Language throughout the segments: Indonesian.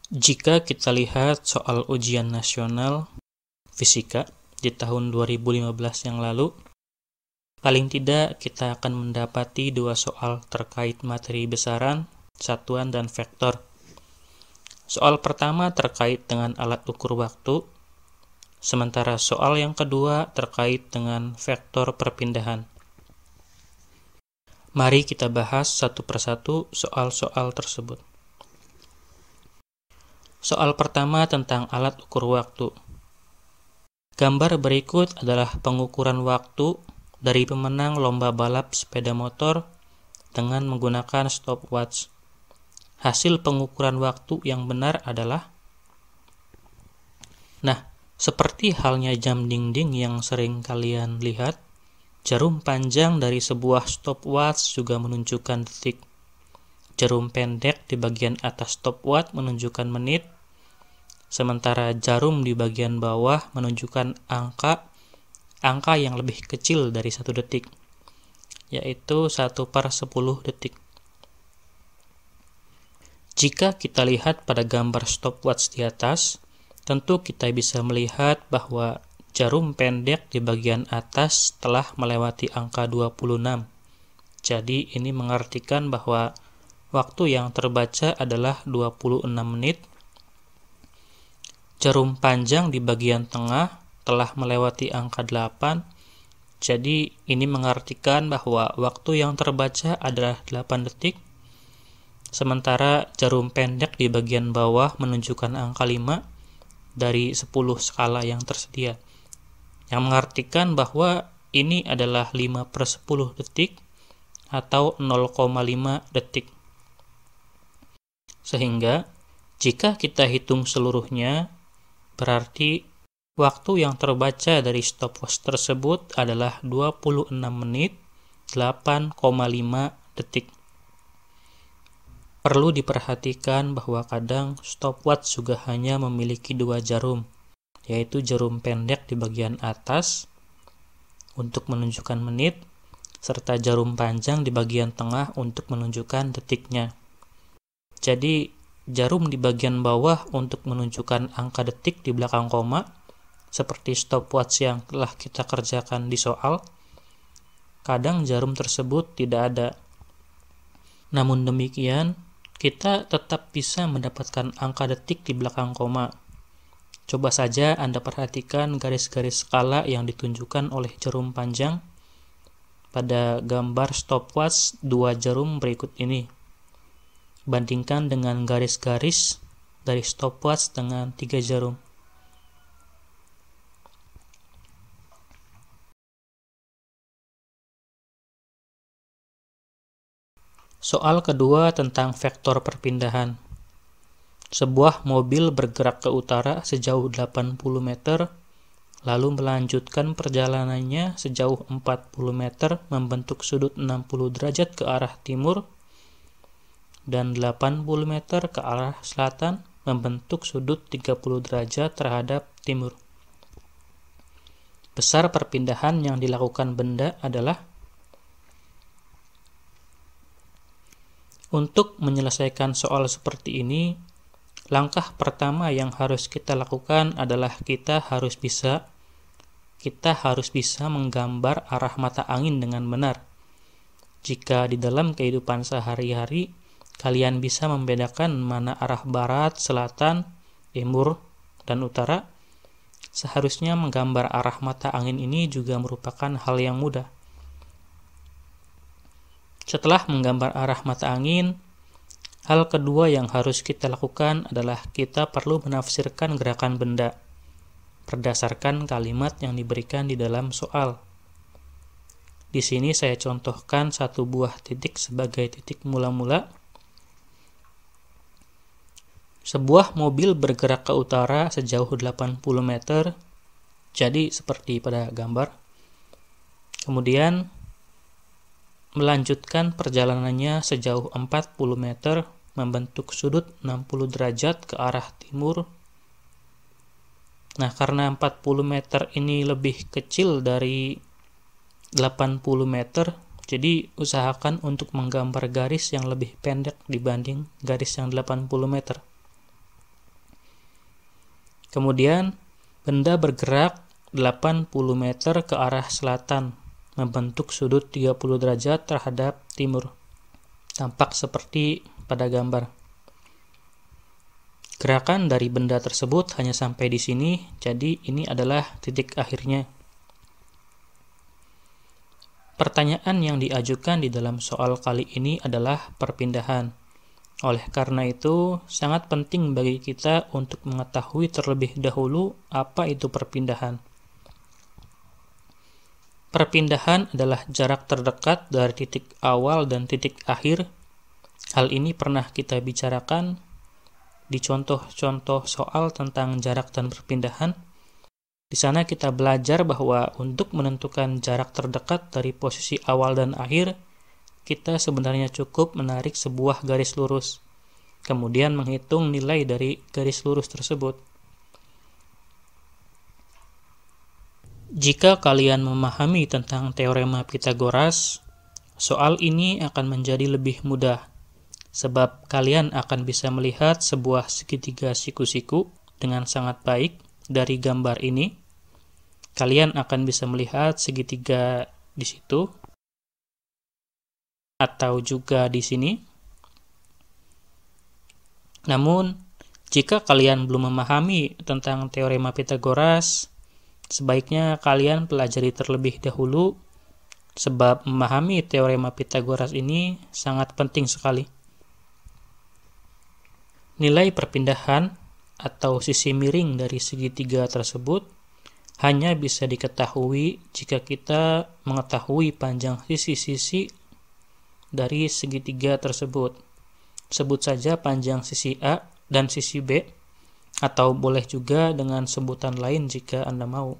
Jika kita lihat soal ujian nasional fisika di tahun 2015 yang lalu, paling tidak kita akan mendapati dua soal terkait materi besaran, satuan, dan vektor. Soal pertama terkait dengan alat ukur waktu, sementara soal yang kedua terkait dengan vektor perpindahan. Mari kita bahas satu persatu soal-soal tersebut. Soal pertama tentang alat ukur waktu. Gambar berikut adalah pengukuran waktu dari pemenang lomba balap sepeda motor dengan menggunakan stopwatch. Hasil pengukuran waktu yang benar adalah, seperti halnya jam dinding yang sering kalian lihat, jarum panjang dari sebuah stopwatch juga menunjukkan detik. Jarum pendek di bagian atas stopwatch menunjukkan menit, sementara jarum di bagian bawah menunjukkan angka yang lebih kecil dari 1 detik, yaitu 1/10 detik. Jika kita lihat pada gambar stopwatch di atas, tentu kita bisa melihat bahwa jarum pendek di bagian atas telah melewati angka 26. Jadi ini mengartikan bahwa waktu yang terbaca adalah 26 menit. Jarum panjang di bagian tengah telah melewati angka 8. Jadi ini mengartikan bahwa waktu yang terbaca adalah 8 detik. Sementara jarum pendek di bagian bawah menunjukkan angka 5 dari 10 skala yang tersedia, yang mengartikan bahwa ini adalah 5/10 detik atau 0,5 detik. Sehingga jika kita hitung seluruhnya, berarti waktu yang terbaca dari stopwatch tersebut adalah 26 menit 8,5 detik. Perlu diperhatikan bahwa kadang stopwatch juga hanya memiliki 2 jarum, yaitu jarum pendek di bagian atas untuk menunjukkan menit, serta jarum panjang di bagian tengah untuk menunjukkan detiknya. Jadi, jarum di bagian bawah untuk menunjukkan angka detik di belakang koma, seperti stopwatch yang telah kita kerjakan di soal. Kadang jarum tersebut tidak ada. Namun demikian, kita tetap bisa mendapatkan angka detik di belakang koma. Coba saja Anda perhatikan garis-garis skala yang ditunjukkan oleh jarum panjang pada gambar stopwatch 2 jarum berikut ini. Bandingkan dengan garis-garis dari stopwatch dengan 3 jarum. Soal kedua tentang vektor perpindahan. Sebuah mobil bergerak ke utara sejauh 80 meter, lalu melanjutkan perjalanannya sejauh 40 meter membentuk sudut 60 derajat ke arah timur, dan 80 meter ke arah selatan membentuk sudut 30 derajat terhadap timur. Besar perpindahan yang dilakukan benda adalah. Untuk menyelesaikan soal seperti ini, langkah pertama yang harus kita lakukan adalah kita harus bisa menggambar arah mata angin dengan benar. Jika di dalam kehidupan sehari-hari kalian bisa membedakan mana arah barat, selatan, timur, dan utara, seharusnya menggambar arah mata angin ini juga merupakan hal yang mudah. Setelah menggambar arah mata angin, hal kedua yang harus kita lakukan adalah kita perlu menafsirkan gerakan benda berdasarkan kalimat yang diberikan di dalam soal. Di sini saya contohkan 1 buah titik sebagai titik mula-mula. Sebuah mobil bergerak ke utara sejauh 80 meter, jadi seperti pada gambar. Kemudian melanjutkan perjalanannya sejauh 40 meter membentuk sudut 60 derajat ke arah timur. Nah, karena 40 meter ini lebih kecil dari 80 meter, jadi usahakan untuk menggambar garis yang lebih pendek dibanding garis yang 80 meter. Kemudian benda bergerak 80 meter ke arah selatan, membentuk sudut 30 derajat terhadap timur. Tampak seperti pada gambar. Gerakan dari benda tersebut hanya sampai di sini, jadi ini adalah titik akhirnya. Pertanyaan yang diajukan di dalam soal kali ini adalah perpindahan. Oleh karena itu, sangat penting bagi kita untuk mengetahui terlebih dahulu apa itu perpindahan. Perpindahan adalah jarak terdekat dari titik awal dan titik akhir. Hal ini pernah kita bicarakan di contoh-contoh soal tentang jarak dan perpindahan. Di sana kita belajar bahwa untuk menentukan jarak terdekat dari posisi awal dan akhir, kita sebenarnya cukup menarik sebuah garis lurus, kemudian menghitung nilai dari garis lurus tersebut. Jika kalian memahami tentang teorema Pythagoras, soal ini akan menjadi lebih mudah, sebab kalian akan bisa melihat sebuah segitiga siku-siku dengan sangat baik. Dari gambar ini, kalian akan bisa melihat segitiga di situ, atau juga di sini. Namun, jika kalian belum memahami tentang teorema Pythagoras, sebaiknya kalian pelajari terlebih dahulu, sebab memahami teorema Pythagoras ini sangat penting sekali. Nilai perpindahan atau sisi miring dari segitiga tersebut hanya bisa diketahui jika kita mengetahui panjang sisi-sisi dari segitiga tersebut. Sebut saja panjang sisi A dan sisi B, atau boleh juga dengan sebutan lain jika Anda mau.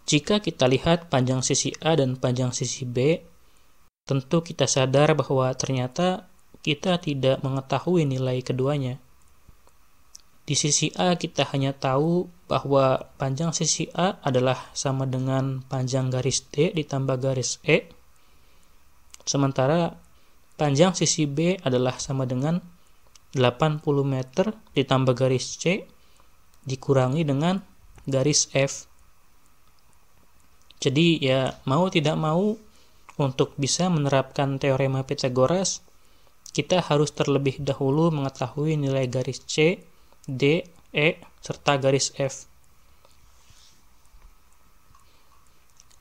Jika kita lihat panjang sisi A dan panjang sisi B, tentu kita sadar bahwa ternyata kita tidak mengetahui nilai keduanya. Di sisi A kita hanya tahu bahwa panjang sisi A adalah sama dengan panjang garis D ditambah garis E, sementara panjang sisi B adalah sama dengan 80 meter ditambah garis C dikurangi dengan garis F. Jadi ya mau tidak mau, untuk bisa menerapkan teorema Pythagoras, kita harus terlebih dahulu mengetahui nilai garis C, D, E, serta garis F.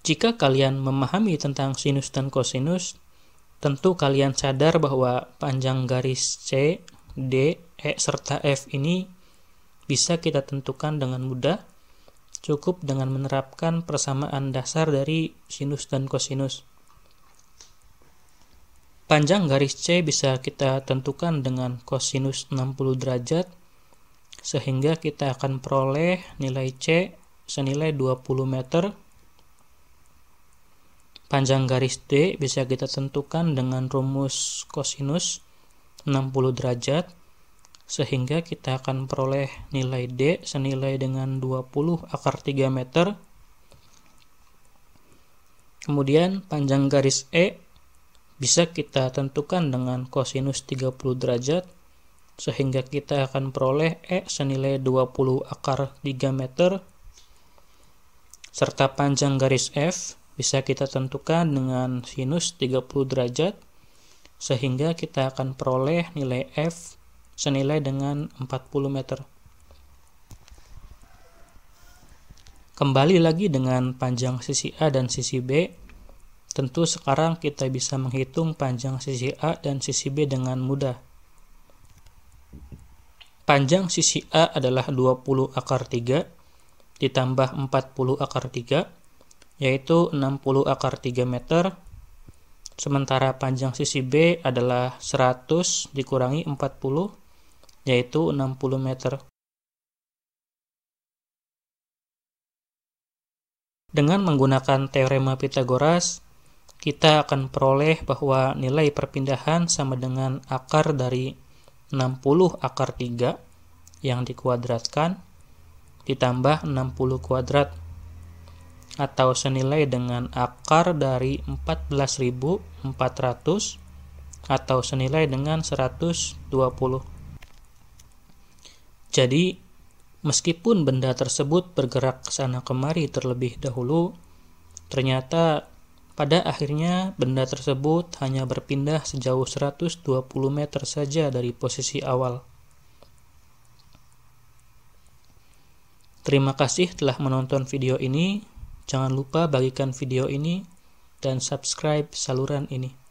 Jika kalian memahami tentang sinus dan kosinus, tentu kalian sadar bahwa panjang garis C, D, E, serta F ini bisa kita tentukan dengan mudah, cukup dengan menerapkan persamaan dasar dari sinus dan kosinus. Panjang garis C bisa kita tentukan dengan kosinus 60 derajat, sehingga kita akan peroleh nilai C senilai 20 meter. Panjang garis D bisa kita tentukan dengan rumus kosinus 60 derajat, sehingga kita akan peroleh nilai D senilai dengan 20 akar 3 meter. Kemudian panjang garis E bisa kita tentukan dengan kosinus 30 derajat, sehingga kita akan peroleh E senilai 20 akar 3 meter, serta panjang garis F bisa kita tentukan dengan sinus 30 derajat, sehingga kita akan peroleh nilai F senilai dengan 40 meter. Kembali lagi dengan panjang sisi A dan sisi B, tentu sekarang kita bisa menghitung panjang sisi A dan sisi B dengan mudah. Panjang sisi A adalah 20 akar 3 ditambah 40 akar 3, yaitu 60 akar 3 meter. Sementara panjang sisi B adalah 100 dikurangi 40, yaitu 60 meter. Dengan menggunakan teorema Pythagoras, kita akan peroleh bahwa nilai perpindahan sama dengan akar dari 60 akar 3 yang dikuadratkan ditambah 60 kuadrat, atau senilai dengan akar dari 14.400 atau senilai dengan 120. Jadi Meskipun benda tersebut bergerak ke sana kemari terlebih dahulu, ternyata pada akhirnya benda tersebut hanya berpindah sejauh 120 meter saja dari posisi awal. Terima kasih telah menonton video ini. Jangan lupa bagikan video ini dan subscribe saluran ini.